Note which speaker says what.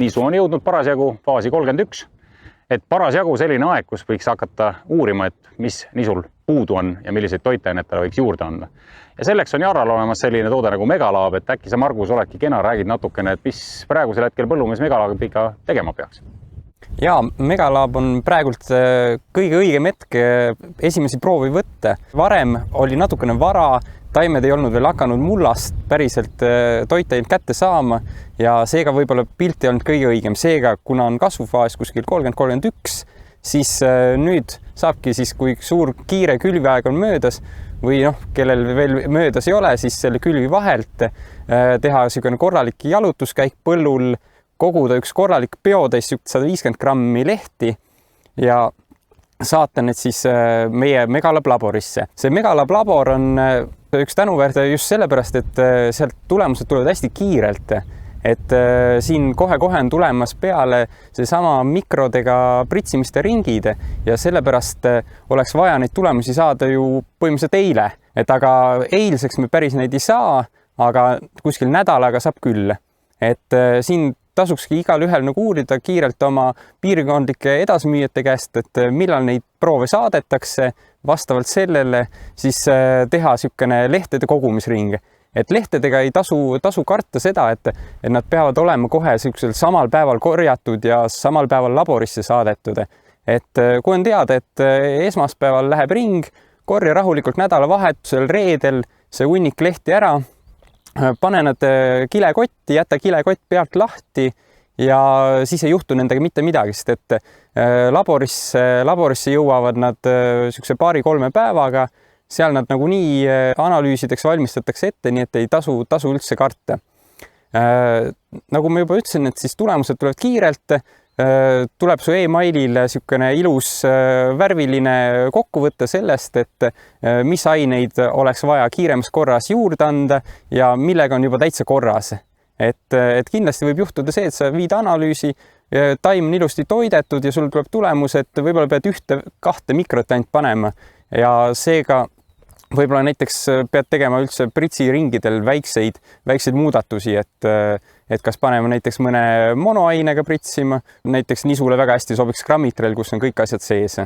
Speaker 1: nisu on jõudnud parasjagu faasi 31. Et parasjagu selline aeg, kus võiks hakata uurima, et mis nisul puudu on ja milliseid toitainetele võiks juurde anda. Ja selleks on Jarral olemas selline toode nagu Megalaab, et äkki sa, Margus, oledki kena, räägid natukene, et mis praegusel hetkel põllumees Megalaabiga tegema peaks?
Speaker 2: Jaa, Megalaab on praegult kõige õigem hetk esimesi proovi võtta. Varem oli natukene vara, taimed ei olnud veel hakanud mullast päriselt toitainet kätte saama ja seega võib-olla pilt ei olnud kõige õigem. Seega, kuna on kasvufaas kuskil 30-31, siis nüüd saabki siis, kui suur kiire külviaeg on möödas või kellel veel möödas ei ole, siis selle külvi vahelt teha selline korralik jalutuskäik põllul, koguda üks korralik peotäis 150 grammi lehti ja saata need siis meie Megalaab laborisse. See Megalaab labor on üks tänuväärne just sellepärast, et sealt tulemused tulevad hästi kiirelt. Et siin kohe-kohe on tulemas peale seesama mikrodega pritsimiste ringid ja sellepärast oleks vaja neid tulemusi saada ju põhimõtteliselt eile. Et aga eilseks me päris neid ei saa, aga kuskil nädalaga saab küll. Et siin tasukski igal ühel uurida kiirelt oma piirkondlike edasmüüjate käest, et millal neid proove saadetakse, vastavalt sellele siis teha niisugune lehtede kogumisring. Et lehtedega ei tasu karta seda, et nad peavad olema kohe niisugusel samal päeval korjatud ja samal päeval laborisse saadetud. Et kui on teada, et esmaspäeval läheb ring, korja rahulikult nädalavahetusel reedel see hunnik lehti ära, pane nad kilekotti, jäta kilekott pealt lahti ja siis ei juhtu nendega mitte midagi, sest et laborisse jõuavad nad niisuguse 2-3 päevaga, seal nad nagunii analüüsideks valmistatakse ette, nii et ei tasu üldse karta. Nagu ma juba ütlesin, et siis tulemused tulevad kiirelt, tuleb su e-mailile niisugune ilus värviline kokkuvõte sellest, et mis aineid oleks vaja kiiremas korras juurde anda ja millega on juba täitsa korras. Et kindlasti võib juhtuda see, et sa viid analüüsi, taim on ilusti toidetud ja sul tuleb tulemus, et võib-olla pead 1-2 mikrot ainult panema ja seega võib-olla näiteks pead tegema üldse pritsiringidel väikseid muudatusi, et kas panema näiteks mõne monoainega pritsima, näiteks nisule väga hästi sobiks grammitrel, kus on kõik asjad sees.